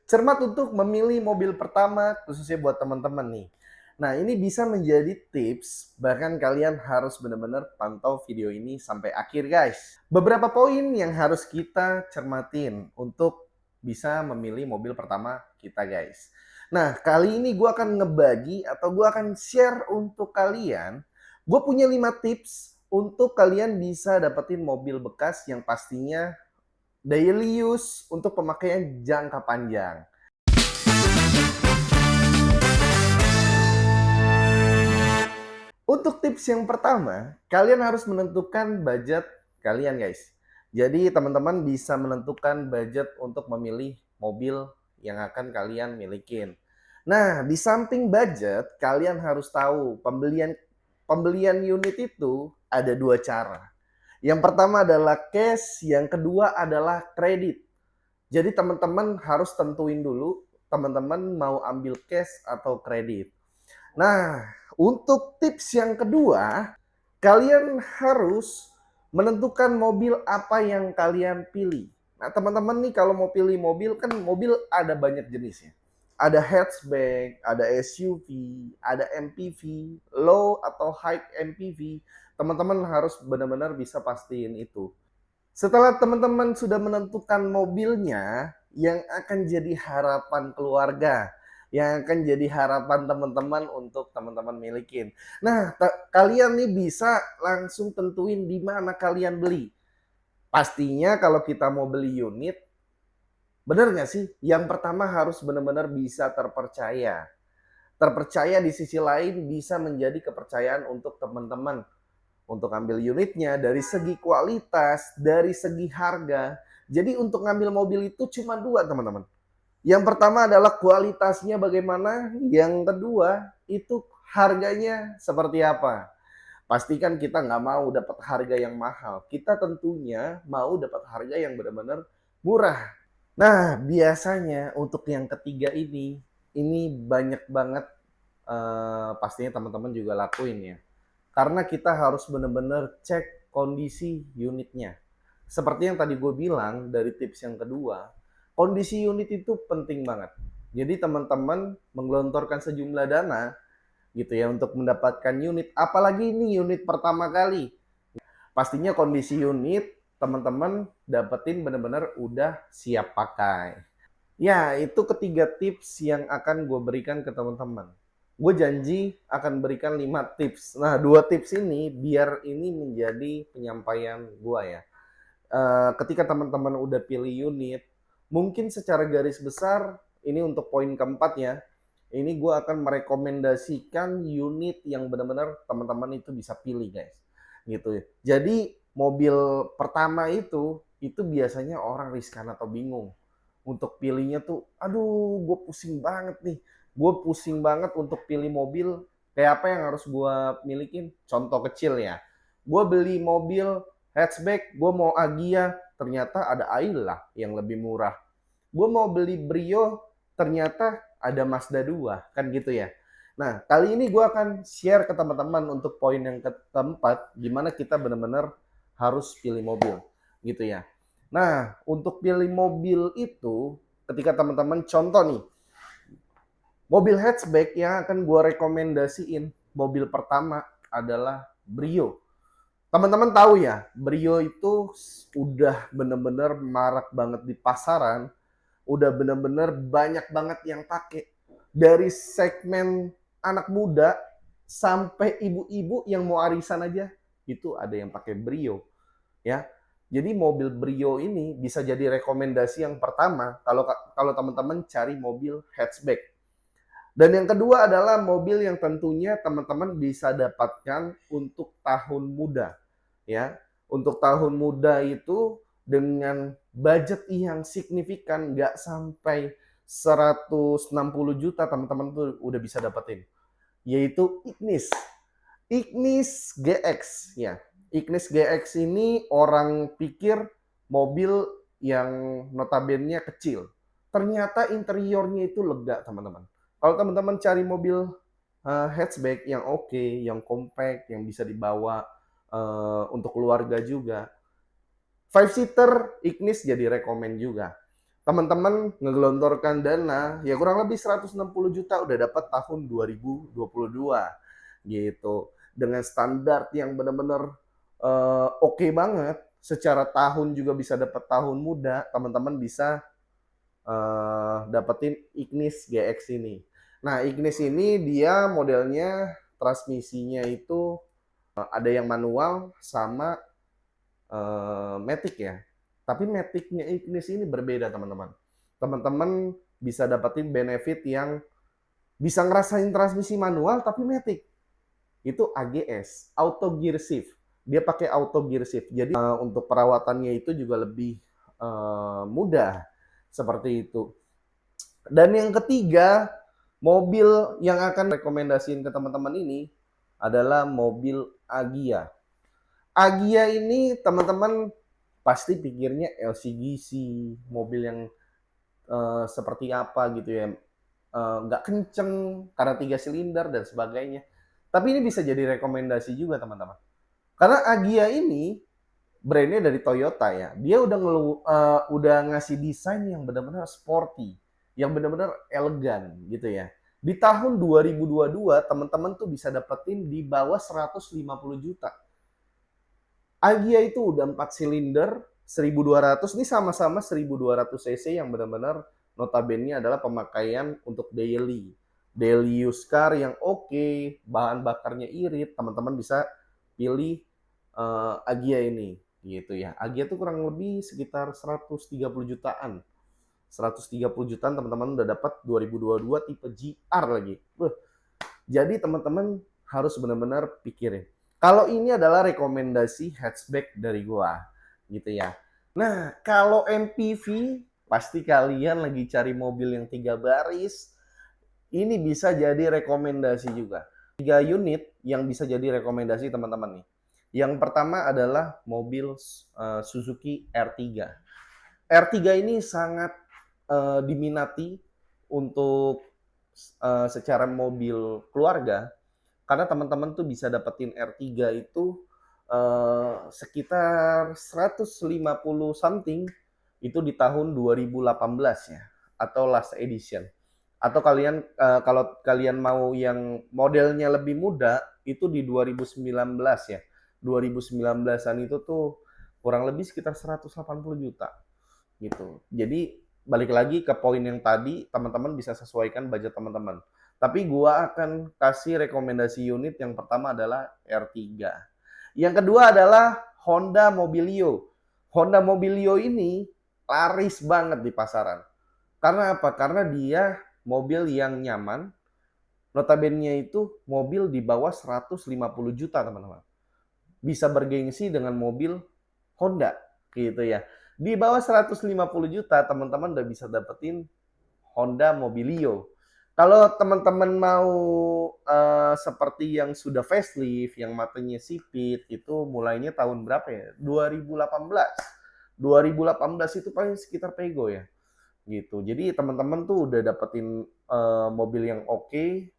Cermat untuk memilih mobil pertama, khususnya buat teman-teman nih. Nah, ini bisa menjadi tips, bahkan kalian harus benar-benar pantau video ini sampai akhir, guys. Beberapa poin yang harus kita cermatin untuk bisa memilih mobil pertama kita, guys. Nah, kali ini gue akan ngebagi atau gue akan share untuk kalian. Gue punya 5 tips untuk kalian bisa dapetin mobil bekas yang pastinya daily use untuk pemakaian jangka panjang. Untuk tips yang pertama, kalian harus menentukan budget kalian, guys. Jadi teman-teman bisa menentukan budget untuk memilih mobil yang akan kalian milikin. Nah, di samping budget, kalian harus tahu pembelian pembelian unit itu ada dua cara. Yang pertama adalah cash, yang kedua adalah kredit. Jadi teman-teman harus tentuin dulu teman-teman mau ambil cash atau kredit. Nah, untuk tips yang kedua, kalian harus menentukan mobil apa yang kalian pilih. Nah, teman-teman nih kalau mau pilih mobil, kan mobil ada banyak jenisnya. Ada hatchback, ada SUV, ada MPV, low atau high MPV. Teman-teman harus benar-benar bisa pastiin itu. Setelah teman-teman sudah menentukan mobilnya yang akan jadi harapan keluarga, yang akan jadi harapan teman-teman untuk teman-teman milikin. Nah, kalian nih bisa langsung tentuin di mana kalian beli. Pastinya kalau kita mau beli unit, bener nggak sih? Yang pertama harus benar-benar bisa terpercaya. Terpercaya di sisi lain bisa menjadi kepercayaan untuk teman-teman untuk ambil unitnya dari segi kualitas, dari segi harga. Jadi untuk ngambil mobil itu cuma dua, teman-teman. Yang pertama adalah kualitasnya bagaimana, yang kedua itu harganya seperti apa. Pastikan kita nggak mau dapat harga yang mahal. Kita tentunya mau dapat harga yang benar-benar murah. Nah, biasanya untuk yang ketiga ini banyak banget pastinya teman-teman juga lakuin ya. Karena kita harus benar-benar cek kondisi unitnya. Seperti yang tadi gue bilang dari tips yang kedua, kondisi unit itu penting banget. Jadi teman-teman menggelontorkan sejumlah dana gitu ya untuk mendapatkan unit, apalagi ini unit pertama kali. Pastinya kondisi unit teman-teman dapetin benar-benar udah siap pakai. Ya, itu ketiga tips yang akan gue berikan ke teman-teman. Gue janji akan berikan 5 tips. Nah, 2 tips ini biar ini menjadi penyampaian gue ya. Ketika teman-teman udah pilih unit, mungkin secara garis besar, ini untuk poin keempat ya, ini gue akan merekomendasikan unit yang benar-benar teman-teman itu bisa pilih, guys. Gitu ya. Jadi, mobil pertama itu biasanya orang riskan atau bingung untuk pilihnya tuh, aduh gue pusing banget nih. Gue pusing banget untuk pilih mobil, kayak apa yang harus gue milikin. Contoh kecil ya, gue beli mobil hatchback, gue mau Agya, ternyata ada Ayla yang lebih murah. Gue mau beli Brio, ternyata ada Mazda 2, kan gitu ya. Nah, kali ini gue akan share ke teman-teman untuk poin yang keempat, gimana kita benar-benar harus pilih mobil, gitu ya. Nah, untuk pilih mobil itu, ketika teman-teman contoh nih, mobil hatchback yang akan gue rekomendasiin, mobil pertama adalah Brio. Teman-teman tahu ya, Brio itu udah bener-bener marak banget di pasaran, udah bener-bener banyak banget yang pakai. Dari segmen anak muda sampai ibu-ibu yang mau arisan aja, itu ada yang pakai Brio, ya. Jadi mobil Brio ini bisa jadi rekomendasi yang pertama kalau kalau teman-teman cari mobil hatchback. Dan yang kedua adalah mobil yang tentunya teman-teman bisa dapatkan untuk tahun muda, ya. Untuk tahun muda itu dengan budget yang signifikan, nggak sampai 160 juta teman-teman tuh udah bisa dapetin. Yaitu Ignis. Ignis GX ya. Ignis GX ini orang pikir mobil yang notabene kecil. Ternyata interiornya itu lega, teman-teman. Kalau teman-teman cari mobil hatchback yang oke, yang compact, yang bisa dibawa untuk keluarga juga, five seater Ignis jadi rekomen juga. teman-teman ngegelontorkan dana, ya kurang lebih 160 juta udah dapat tahun 2022 gitu. Dengan standar yang benar-benar oke banget, secara tahun juga bisa dapat tahun muda, teman-teman bisa dapetin Ignis GX ini. Nah, Ignis ini dia modelnya transmisinya itu ada yang manual sama Matic ya. Tapi Matic-nya Ignis ini berbeda teman-teman. Teman-teman bisa dapetin benefit yang bisa ngerasain transmisi manual tapi Matic. Itu AGS, Auto Gear Shift. Dia pakai Auto Gear Shift. Jadi untuk perawatannya itu juga lebih mudah seperti itu. Dan yang ketiga, mobil yang akan rekomendasiin ke teman-teman ini adalah mobil Agya. Agya ini teman-teman pasti pikirnya LCGC, mobil yang seperti apa gitu ya, nggak kenceng karena 3 silinder dan sebagainya. Tapi ini bisa jadi rekomendasi juga teman-teman. Karena Agya ini brandnya dari Toyota ya, dia udah ngasih desain yang benar-benar sporty, yang benar-benar elegan gitu ya. Di tahun 2022 teman-teman tuh bisa dapetin di bawah 150 juta. Agya itu udah 4 silinder, 1200, ini sama-sama 1200 cc yang benar-benar notabene adalah pemakaian untuk daily. Daily use car yang oke, bahan bakarnya irit, teman-teman bisa pilih Agya ini gitu ya. Agya tuh kurang lebih sekitar 130 jutaan. 130 jutaan teman-teman udah dapat 2022 tipe GR lagi. Jadi teman-teman harus benar-benar pikirin. Kalau ini adalah rekomendasi hatchback dari gua, gitu ya. Nah, kalau MPV, pasti kalian lagi cari mobil yang 3 baris, ini bisa jadi rekomendasi juga. 3 unit yang bisa jadi rekomendasi teman-teman nih. Yang pertama adalah mobil Suzuki R3. R3 ini sangat diminati untuk secara mobil keluarga, karena teman-teman tuh bisa dapetin R3 itu sekitar 150 something itu di tahun 2018 ya, atau last edition. Atau kalian kalau kalian mau yang modelnya lebih muda itu di 2019 ya. 2019-an itu tuh kurang lebih sekitar 180 juta gitu. Jadi balik lagi ke poin yang tadi, teman-teman bisa sesuaikan budget teman-teman. Tapi gua akan kasih rekomendasi unit yang pertama adalah R3. Yang kedua adalah Honda Mobilio. Honda Mobilio ini laris banget di pasaran. Karena apa? Karena dia mobil yang nyaman. Notabene itu mobil di bawah 150 juta, teman-teman. Bisa bergengsi dengan mobil Honda gitu ya. Di bawah 150 juta teman-teman udah bisa dapetin Honda Mobilio. Kalau teman-teman mau seperti yang sudah facelift, yang matanya sipit, itu mulainya tahun berapa ya? 2018. 2018 itu paling sekitar Pego ya. Gitu. Jadi teman-teman tuh udah dapetin mobil yang oke,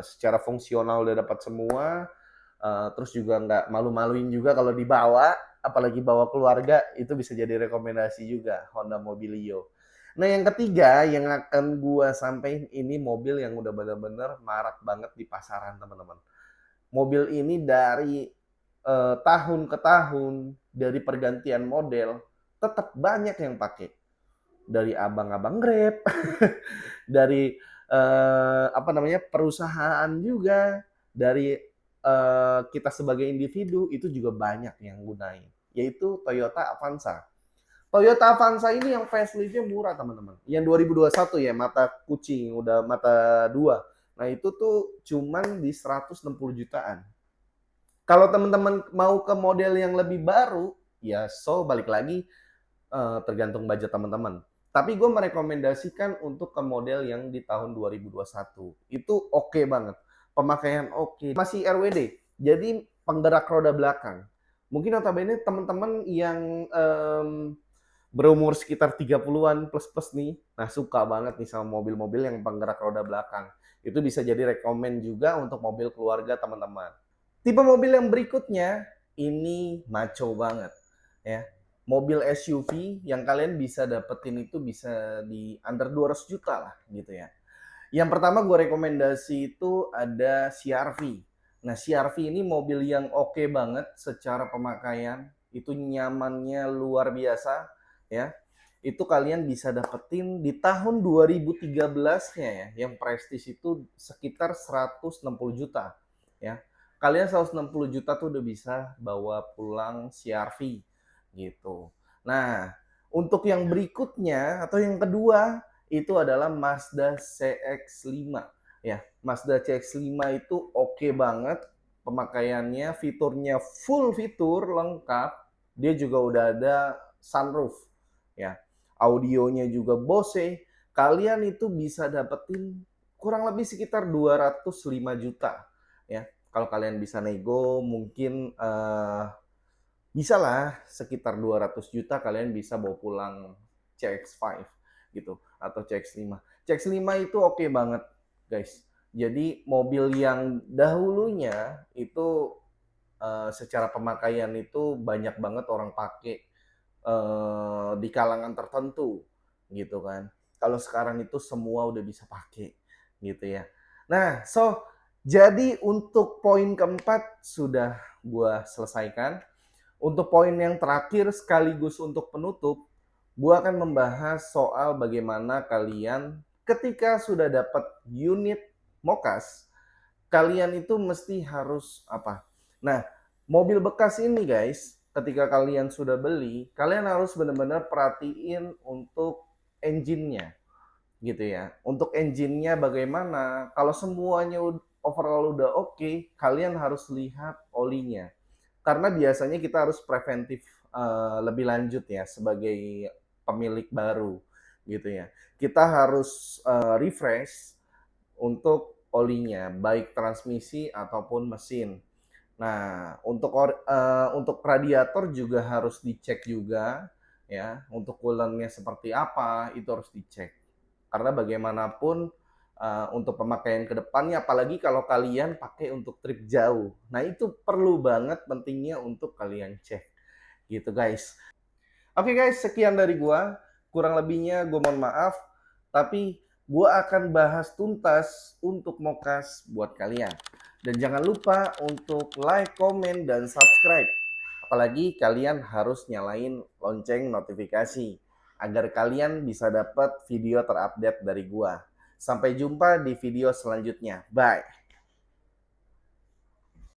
secara fungsional udah dapat semua, terus juga nggak malu-maluin juga kalau dibawa, apalagi bawa keluarga, itu bisa jadi rekomendasi juga Honda Mobilio. Nah yang ketiga yang akan gua sampaikan ini mobil yang udah benar-benar marak banget di pasaran teman-teman. Mobil ini dari tahun ke tahun, dari pergantian model, tetap banyak yang pakai. Dari abang-abang Grab, dari apa namanya perusahaan juga, dari kita sebagai individu itu juga banyak yang gunain, yaitu Toyota Avanza. Toyota Avanza ini yang facelift-nya murah teman-teman. Yang 2021 ya, mata kucing, udah mata 2. Nah itu tuh cuman di 160 jutaan. Kalau teman-teman mau ke model yang lebih baru, ya so balik lagi tergantung budget teman-teman. Tapi gue merekomendasikan untuk ke model yang di tahun 2021. Itu oke banget. Pemakaian oke. Masih RWD. Jadi penggerak roda belakang. Mungkin notabene teman-teman yang berumur sekitar 30-an plus-plus nih. Nah suka banget nih sama mobil-mobil yang penggerak roda belakang. Itu bisa jadi rekomen juga untuk mobil keluarga teman-teman. Tipe mobil yang berikutnya ini maco banget ya. mobil SUV yang kalian bisa dapetin itu bisa di under 200 juta lah gitu ya. Yang pertama gue rekomendasi itu ada CR-V. Nah, CR-V ini mobil yang oke banget secara pemakaian, itu nyamannya luar biasa ya. Itu kalian bisa dapetin di tahun 2013-nya ya, yang prestis itu sekitar 160 juta ya. Kalian 160 juta tuh udah bisa bawa pulang CR-V gitu. Nah, untuk yang berikutnya atau yang kedua itu adalah Mazda CX-5 ya. Mazda CX-5 itu oke banget pemakaiannya, fiturnya full fitur lengkap. Dia juga udah ada sunroof ya. Audionya juga Bose. Kalian itu bisa dapetin kurang lebih sekitar 205 juta ya. Kalau kalian bisa nego mungkin bisa lah sekitar 200 juta kalian bisa bawa pulang CX-5 gitu atau CX-5. CX-5 itu oke banget, guys. Jadi mobil yang dahulunya itu secara pemakaian itu banyak banget orang pakai di kalangan tertentu gitu kan. Kalau sekarang itu semua udah bisa pakai gitu ya. Nah, jadi untuk poin keempat sudah gua selesaikan. Untuk poin yang terakhir sekaligus untuk penutup, gua akan membahas soal bagaimana kalian ketika sudah dapat unit Mokas, kalian itu mesti harus apa? Nah, mobil bekas ini guys, ketika kalian sudah beli, kalian harus benar-benar perhatiin untuk engine-nya gitu ya. Untuk engine-nya bagaimana? Kalau semuanya overall udah oke, kalian harus lihat olinya. Karena biasanya kita harus preventif lebih lanjut ya sebagai pemilik baru gitu ya. Kita harus refresh untuk olinya, baik transmisi ataupun mesin. Nah, untuk radiator juga harus dicek juga ya. Untuk coolant-nya seperti apa itu harus dicek. Karena bagaimanapun untuk pemakaian ke depannya apalagi kalau kalian pakai untuk trip jauh. Nah, itu perlu banget pentingnya untuk kalian cek. Gitu, guys. Oke guys, sekian dari gua. Kurang lebihnya gua mohon maaf, tapi gua akan bahas tuntas untuk Mokas buat kalian. Dan jangan lupa untuk like, komen, dan subscribe. Apalagi kalian harus nyalain lonceng notifikasi agar kalian bisa dapat video terupdate dari gua. Sampai jumpa di video selanjutnya. Bye.